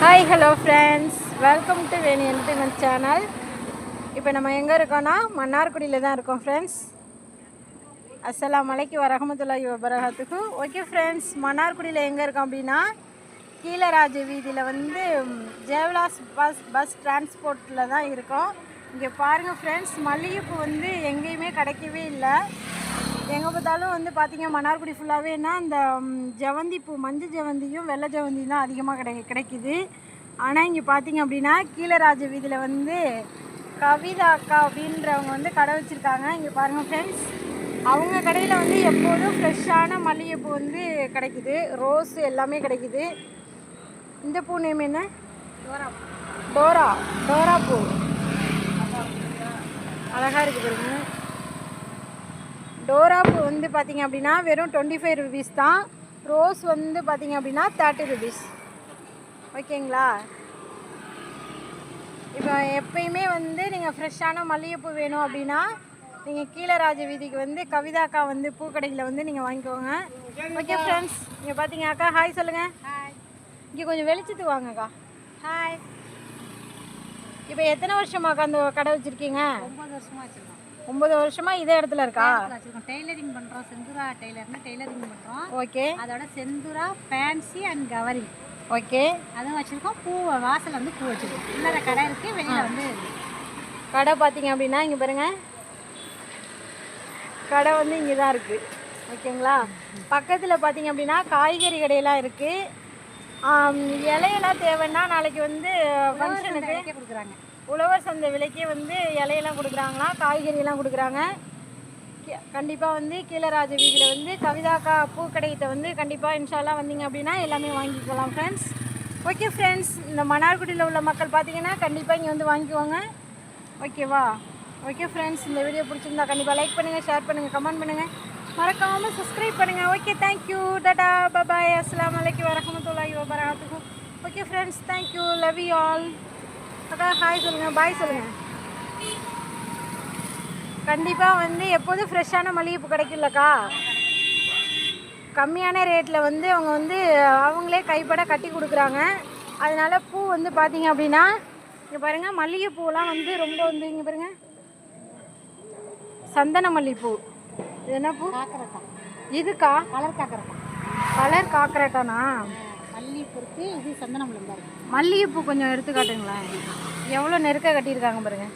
Hi hello friends, welcome to Veni entertainment channel. இப்போ நம்ம எங்கே இருக்கோன்னா மன்னார்குடியில் தான் இருக்கோம் ஃப்ரெண்ட்ஸ். அஸ்ஸலாமு அலைக்கும் வரஹ்மத்துல்லாஹி வபரகாத்துஹு. ஓகே ஃப்ரெண்ட்ஸ், மன்னார்குடியில் எங்கே இருக்கோம் அப்படின்னா கீழராஜ வீதியில் வந்து ஜெவலாஸ் பஸ் டிரான்ஸ்போர்ட்டில் தான் இருக்கோம். இங்கே பாருங்கள் ஃப்ரெண்ட்ஸ், மல்லிகைப்பூ வந்து எங்கேயுமே கிடைக்கவே இல்லை. எங்கே பார்த்தாலும் வந்து பார்த்திங்க மன்னார்குடி ஃபுல்லாகவேனா இந்த ஜெவந்தி பூ, மஞ்சள் ஜெவந்தியும் வெள்ளை ஜெவந்தியும் தான் அதிகமாக கிடைக்குது. ஆனால் இங்கே பார்த்திங்க அப்படின்னா கீழராஜ வீதியில் வந்து கவிதா அக்கா அப்படின்றவங்க வந்து கடை வச்சுருக்காங்க. இங்கே பாருங்கள் ஃப்ரெண்ட்ஸ், அவங்க கடையில் வந்து எப்போதும் ஃப்ரெஷ்ஷான மல்லிகைப்பூ வந்து கிடைக்குது. ரோஸ் எல்லாமே கிடைக்குது. இந்த பூ நேம் என்ன? டோரா பூ. அழகாக இருக்குது பாருங்க. டோரா பூ வந்து பார்த்திங்க அப்படின்னா வெறும் 25 ருபீஸ் தான். ரோஸ் வந்து பார்த்திங்க அப்படின்னா 30 ருபீஸ். ஓகேங்களா? இப்போ எப்பயுமே வந்து நீங்கள் ஃப்ரெஷ்ஷான மல்லிகைப்பூ வேணும் அப்படின்னா நீங்கள் கீழராஜ வீதிக்கு வந்து கவிதாக்கா வந்து பூக்கடையில் வந்து நீங்கள் வாங்கிக்கோங்க. ஓகே ஃப்ரெண்ட்ஸ், இங்கே பார்த்தீங்க அக்கா ஹாய் சொல்லுங்கள். இங்கே கொஞ்சம் வெளிச்சத்துக்கு வாங்கக்கா. ஹாய். இப்போ எத்தனை வருஷமாக்கா அந்த கடை வச்சுருக்கீங்க? 9 வருஷமாக வச்சுருக்கோம். 9 வருஷமாக இதே இடத்துல இருக்கா? வச்சுருக்கோம். டெய்லரிங் பண்ணுறோம். செந்துரா டெய்லர்னு டெய்லரிங் பண்ணுறோம். ஓகே. அதோட செந்துரா ஃபேன்சி அண்ட் கவரிங். ஓகே. அதுவும் வச்சுருக்கோம். பூ வாசல் வந்து பூ வச்சுருக்கோம். உள்ளார கடை இருக்குது, வெளியில் வந்து கடை பார்த்தீங்க அப்படின்னா இங்கே பாருங்கள், கடை வந்து இங்கே தான் இருக்குது. ஓகேங்களா? பக்கத்தில் பார்த்தீங்க அப்படின்னா காய்கறி கடையெல்லாம் இருக்குது. இலையெல்லாம் தேவைன்னா நாளைக்கு வந்து ஃபங்க்ஷனுக்கு கொடுக்குறாங்க. உழவர் சந்தை விலைக்கே வந்து இலையெல்லாம் கொடுக்குறாங்களாம், காய்கறியெல்லாம் கொடுக்குறாங்க. கண்டிப்பாக வந்து கீழராஜ வீதியில் வந்து கவிதாக்கா பூக்கடைகிட்ட வந்து கண்டிப்பாக இன்ஷால்லாம் வந்தீங்க அப்படின்னா எல்லாமே வாங்கிக்கலாம் ஃப்ரெண்ட்ஸ். ஓகே ஃப்ரெண்ட்ஸ், இந்த மன்னார்குடியில் உள்ள மக்கள் பார்த்தீங்கன்னா கண்டிப்பாக இங்கே வந்து வாங்கிக்குவாங்க. ஓகேவா? ஓகே ஃப்ரெண்ட்ஸ், இந்த வீடியோ பிடிச்சிருந்தா கண்டிப்பாக லைக் பண்ணுங்கள், ஷேர் பண்ணுங்கள், கமெண்ட் பண்ணுங்கள், மறக்காமல் சப்ஸ்கிரைப் பண்ணுங்கள். ஓகே, தேங்க்யூ, டாடா, பபாய், அஸ்ஸலாமு அலைக்கும் வரஹ்மத்துல்லாஹி வபரகாத்துஹு. Okay friends, thank you, love you all. அக்கா ஹாய் சொல்லுங்கள், பாய் சொல்லுங்கள். கண்டிப்பாக வந்து எப்போதும் ஃப்ரெஷ்ஷான மல்லிகைப்பூ கிடைக்கும்லக்கா. கம்மியான ரேட்டில் வந்து அவங்க வந்து அவங்களே கைப்பட கட்டி கொடுக்குறாங்க. அதனால் பூ வந்து பார்த்தீங்க அப்படின்னா இங்கே பாருங்கள், மல்லிகைப்பூலாம் வந்து ரொம்ப வந்து இங்கே பாருங்கள், சந்தன மல்லிகைப்பூ. இது என்ன பூ? காக்கரட்டா. இதுக்கா? கலர் காக்கரட்டா. கலர் காக்கரட்டானா? மல்லிகைப்பூ இருக்குது, இது சந்தன முள்ளம் இருக்குது. மல்லிகைப்பூ கொஞ்சம் எடுத்து காட்டுங்களேன். எவ்வளோ நெருக்க கட்டியிருக்காங்க பாருங்கள்.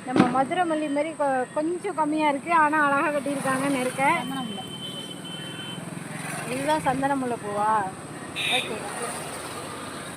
நம்ம மதுரை மல்லி மாதிரி கொஞ்சம் கம்மியாக இருக்குது, ஆனால் அழகாக கட்டியிருக்காங்க நெருக்க. சந்தன முல்லை. இதுதான் சந்தன முல்லை பூவா? ஓகே.